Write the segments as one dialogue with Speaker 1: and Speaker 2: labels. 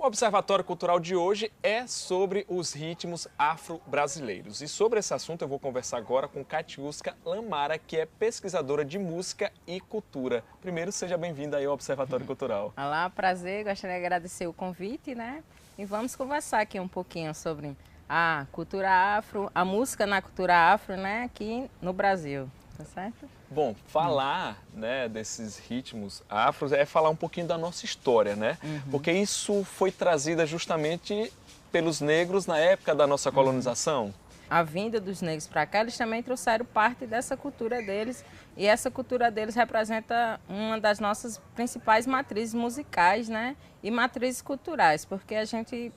Speaker 1: O Observatório Cultural de hoje é sobre os ritmos afro-brasileiros. E sobre esse assunto eu vou conversar agora com Katiuska Lamara, que é pesquisadora de música e cultura. Primeiro, seja bem-vinda aí ao Observatório Cultural.
Speaker 2: Olá, prazer, gostaria de agradecer o convite, né? E vamos conversar aqui um pouquinho sobre a cultura afro, a música na cultura afro, né, aqui no Brasil, tá certo?
Speaker 1: Bom, falar desses ritmos afros é falar um pouquinho da nossa história, né? Porque isso foi trazida justamente pelos negros na época da nossa colonização.
Speaker 2: A vinda dos negros para cá, eles também trouxeram parte dessa cultura deles, e essa cultura deles representa uma das nossas principais matrizes musicais, né, e matrizes culturais, porque a gente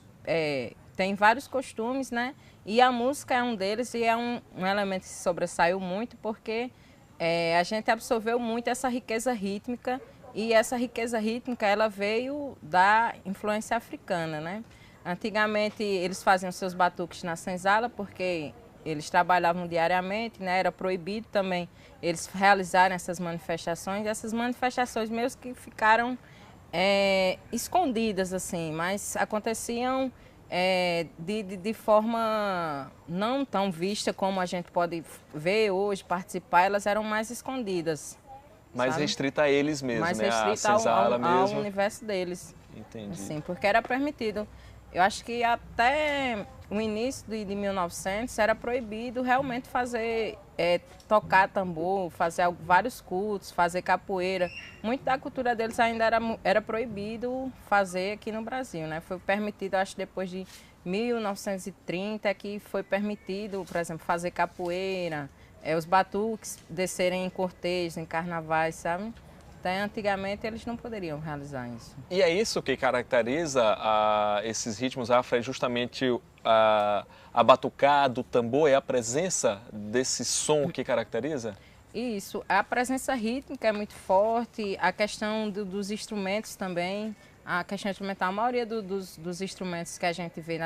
Speaker 2: tem vários costumes, né, e a música é um deles, e é um elemento que se sobressaiu muito, porque a gente absorveu muito essa riqueza rítmica, e essa riqueza rítmica ela veio da influência africana, né? Antigamente eles faziam seus batuques na senzala porque eles trabalhavam diariamente, né? Era proibido também eles realizarem essas manifestações. E essas manifestações meio que ficaram escondidas assim, mas aconteciam de forma não tão vista como a gente pode ver hoje, participar, elas eram mais escondidas.
Speaker 1: Mais
Speaker 2: Sabe?
Speaker 1: restrita a eles mesmo,
Speaker 2: Mais
Speaker 1: né? A
Speaker 2: restrita
Speaker 1: senzala
Speaker 2: ao
Speaker 1: mesmo.
Speaker 2: universo deles.
Speaker 1: Entendi.
Speaker 2: Assim, porque era permitido. Eu acho que até o início de 1900 era proibido realmente fazer, tocar tambor, fazer vários cultos, fazer capoeira. Muito da cultura deles ainda era proibido fazer aqui no Brasil, né? Foi permitido, acho, depois de 1930 que foi permitido, por exemplo, fazer capoeira, os batuques descerem em cortejos, em carnavais, sabe? Até antigamente eles não poderiam realizar isso.
Speaker 1: E é isso que caracteriza esses ritmos afro, é justamente a batucada, o tambor, é a presença desse som que caracteriza?
Speaker 2: Isso, a presença rítmica é muito forte, a questão dos instrumentos também, a questão instrumental, a maioria dos instrumentos que a gente vê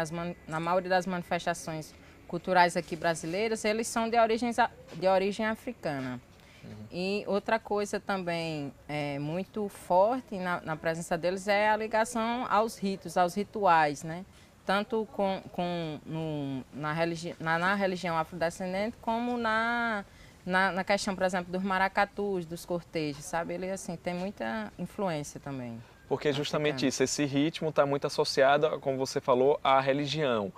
Speaker 2: na maioria das manifestações culturais aqui brasileiras, eles são de origem africana. E outra coisa também muito forte na presença deles é a ligação aos ritos, aos rituais, né? Tanto na religião afrodescendente como na questão, por exemplo, dos maracatus, dos cortejos, sabe? Ele assim, tem muita influência também.
Speaker 1: Porque justamente isso, esse ritmo está muito associado, como você falou, à religião.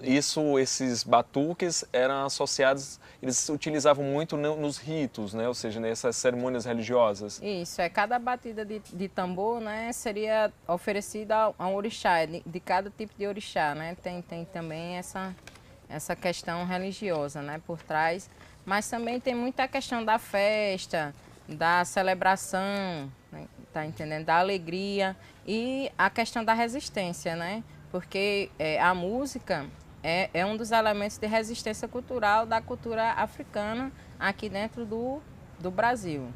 Speaker 1: Esses batuques eram associados, eles se utilizavam muito nos ritos, né? Ou seja, nessas cerimônias religiosas.
Speaker 2: Isso, cada batida de tambor, né, seria oferecida a um orixá, de cada tipo de orixá, né? Tem também essa questão religiosa, né, por trás. Mas também tem muita questão da festa, da celebração, né, tá entendendo? Da alegria e a questão da resistência, né? Porque a música é um dos elementos de resistência cultural da cultura africana aqui dentro do Brasil.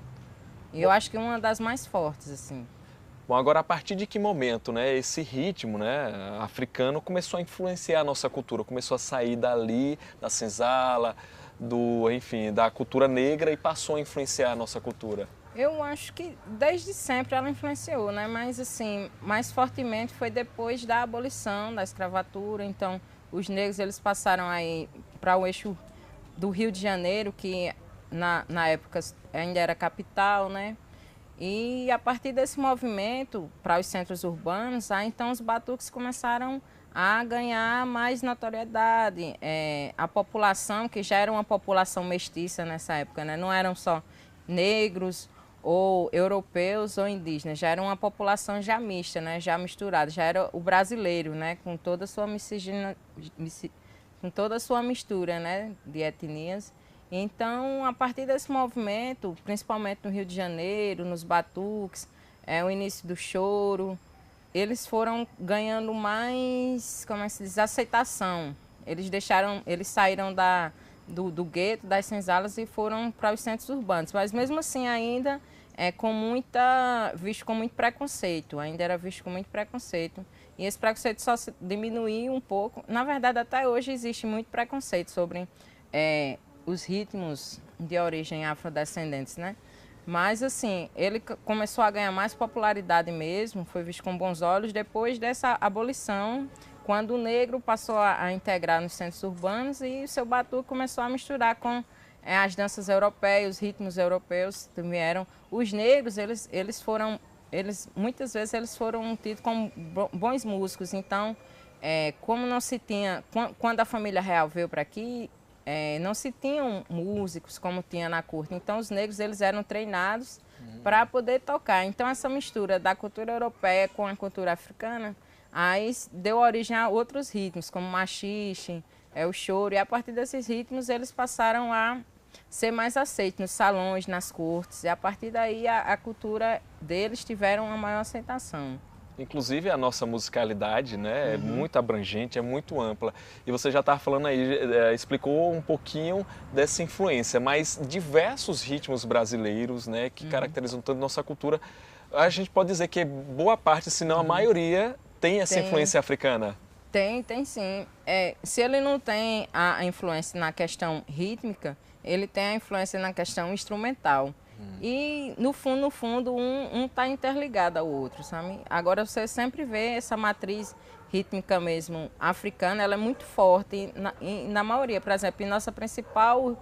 Speaker 2: E eu acho que uma das mais fortes, assim.
Speaker 1: Bom, agora a partir de que momento, né, esse ritmo, né, africano começou a influenciar a nossa cultura, começou a sair dali, da senzala, enfim, da cultura negra e passou a influenciar a nossa cultura?
Speaker 2: Eu acho que desde sempre ela influenciou, né? Mas assim, mais fortemente foi depois da abolição da escravatura. Então, os negros eles passaram aí para o eixo do Rio de Janeiro, que na época ainda era capital, né? E a partir desse movimento para os centros urbanos, aí então os batuques começaram a ganhar mais notoriedade. A população, que já era uma população mestiça nessa época, né? Não eram só negros ou europeus ou indígenas, já era uma população já mista, né? Já misturada, já era o brasileiro, né? Com toda a sua com toda a sua mistura, né? De etnias. Então, a partir desse movimento, principalmente no Rio de Janeiro, nos batuques, o início do choro, eles foram ganhando mais, como é que se diz, aceitação. Eles saíram do gueto, das senzalas e foram para os centros urbanos. Mas mesmo assim ainda visto com muito preconceito, ainda era visto com muito preconceito. E esse preconceito só diminuiu um pouco. Na verdade, até hoje existe muito preconceito sobre os ritmos de origem afrodescendentes, né? Mas, assim, ele começou a ganhar mais popularidade mesmo, foi visto com bons olhos depois dessa abolição, quando o negro passou a integrar nos centros urbanos e o seu batuque começou a misturar com as danças europeias, os ritmos europeus que vieram. Os negros, muitas vezes eles foram tidos como bons músicos. Então, como não se tinha, quando a família real veio para aqui, não se tinham músicos como tinha na corte. Então, os negros eles eram treinados para poder tocar. Então, essa mistura da cultura europeia com a cultura africana, aí deu origem a outros ritmos, como o machixe, o choro. E a partir desses ritmos, eles passaram a ser mais aceitos nos salões, nas cortes. E a partir daí, a cultura deles tiveram uma maior aceitação.
Speaker 1: Inclusive a nossa musicalidade, né, é muito abrangente, é muito ampla. E você já estava falando aí, explicou um pouquinho dessa influência, mas diversos ritmos brasileiros, né, que caracterizam tanto nossa cultura, a gente pode dizer que boa parte, se não a maioria, tem essa influência africana.
Speaker 2: Tem sim. Se ele não tem a influência na questão rítmica, ele tem a influência na questão instrumental. E, no fundo, um está interligado ao outro, sabe? Agora, você sempre vê essa matriz rítmica mesmo africana, ela é muito forte na maioria. Por exemplo, em nossa principal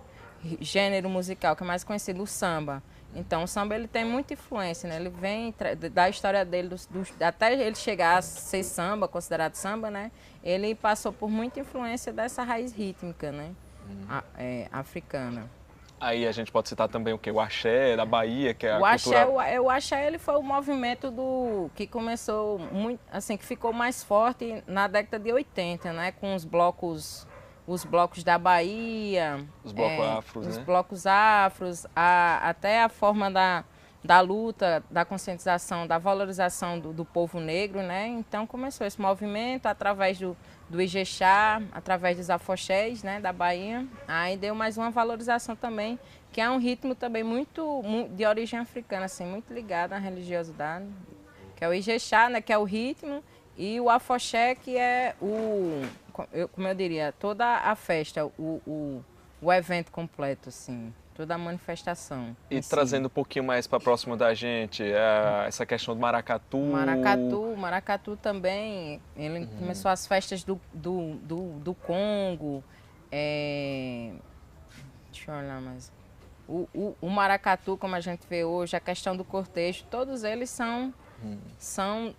Speaker 2: gênero musical, que é mais conhecido, o samba. Então, o samba ele tem muita influência, né? Ele vem da história dele, até ele chegar a ser samba, considerado samba, né? Ele passou por muita influência dessa raiz rítmica, né? Africana.
Speaker 1: Aí a gente pode citar também o quê? O axé da Bahia, que é a cultura...
Speaker 2: O axé ele foi o movimento que começou muito, assim, que ficou mais forte na década de 80, né? Com os blocos da Bahia,
Speaker 1: Os blocos afros,
Speaker 2: os
Speaker 1: né?
Speaker 2: blocos afros, até a forma da luta, da conscientização, da valorização do povo negro, né? Então começou esse movimento através do Ijexá, através dos afoxés, né, da Bahia. Aí deu mais uma valorização também, que é um ritmo também muito de origem africana, assim, muito ligado à religiosidade, que é o Ijexá, né, que é o ritmo, e o afoxé, que é como eu diria, toda a festa, o evento completo, assim. Toda a manifestação.
Speaker 1: E trazendo um pouquinho mais para próximo da gente, essa questão do maracatu.
Speaker 2: Maracatu também, ele começou as festas do Congo. Deixa eu olhar mais. O maracatu, como a gente vê hoje, a questão do cortejo, todos eles são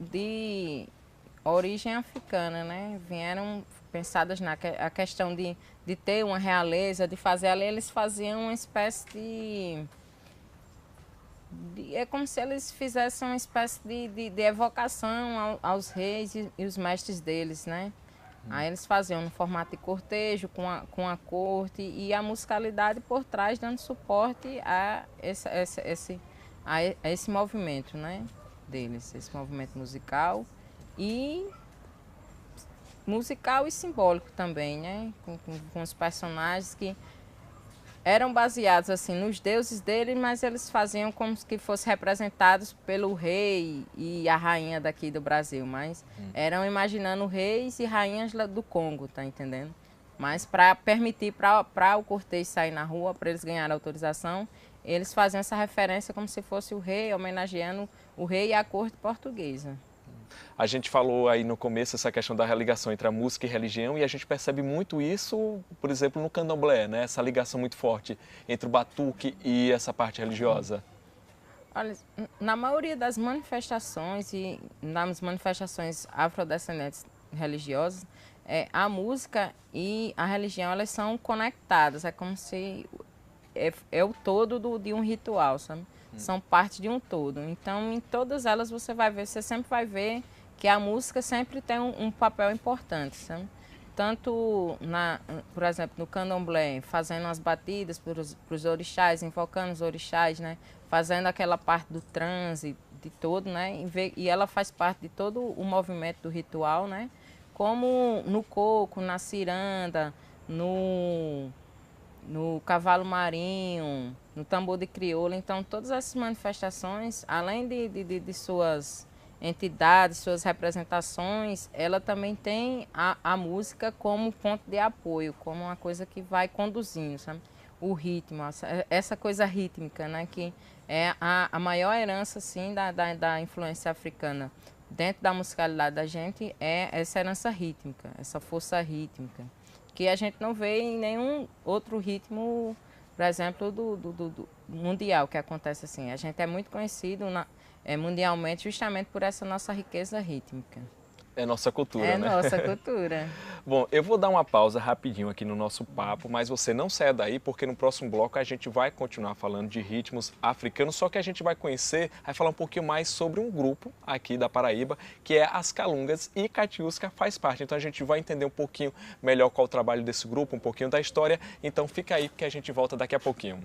Speaker 2: de origem africana, né? Vieram pensadas na questão de ter uma realeza, de fazer ali, eles faziam uma espécie é como se eles fizessem uma espécie de evocação aos reis e os mestres deles, né? Aí eles faziam no formato de cortejo, com a corte e a musicalidade por trás, dando suporte a esse movimento, né? Deles, esse movimento musical e simbólico também, né? Com os personagens que eram baseados assim nos deuses dele, mas eles faziam como se fossem representados pelo rei e a rainha daqui do Brasil, mas eram imaginando reis e rainhas do Congo, tá entendendo? Mas para permitir para o cortejo sair na rua, para eles ganharem autorização, eles faziam essa referência como se fosse o rei, homenageando o rei e a corte portuguesa.
Speaker 1: A gente falou aí no começo essa questão da ligação entre a música e a religião e a gente percebe muito isso, por exemplo, no candomblé, né? Essa ligação muito forte entre o batuque e essa parte religiosa.
Speaker 2: Olha, na maioria das manifestações e nas manifestações afrodescendentes religiosas, a música e a religião elas são conectadas, é como se é o todo de um ritual, sabe? São parte de um todo. Então, em todas elas você sempre vai ver que a música sempre tem um papel importante, sabe? Tanto, por exemplo, no candomblé, fazendo as batidas para os orixás, invocando os orixás, né? Fazendo aquela parte do transe, de todo, né? E ela faz parte de todo o movimento do ritual, né? Como no coco, na ciranda, no cavalo marinho, no tambor de crioula. Então, todas essas manifestações, além de suas entidades, suas representações, ela também tem a música como ponto de apoio, como uma coisa que vai conduzindo, sabe? o ritmo, essa coisa rítmica, né? Que é a maior herança, assim, da influência africana. Dentro da musicalidade da gente é essa herança rítmica, essa força rítmica, que a gente não vê em nenhum outro ritmo, por exemplo, do mundial, que acontece assim. A gente é muito conhecido mundialmente justamente por essa nossa riqueza rítmica.
Speaker 1: É nossa cultura,
Speaker 2: É
Speaker 1: né?
Speaker 2: nossa cultura.
Speaker 1: Bom, eu vou dar uma pausa rapidinho aqui no nosso papo, mas você não saia daí, porque no próximo bloco a gente vai continuar falando de ritmos africanos, só que a gente vai falar um pouquinho mais sobre um grupo aqui da Paraíba, que é as Calungas, e Catiusca faz parte. Então a gente vai entender um pouquinho melhor qual é o trabalho desse grupo, um pouquinho da história. Então fica aí, porque a gente volta daqui a pouquinho.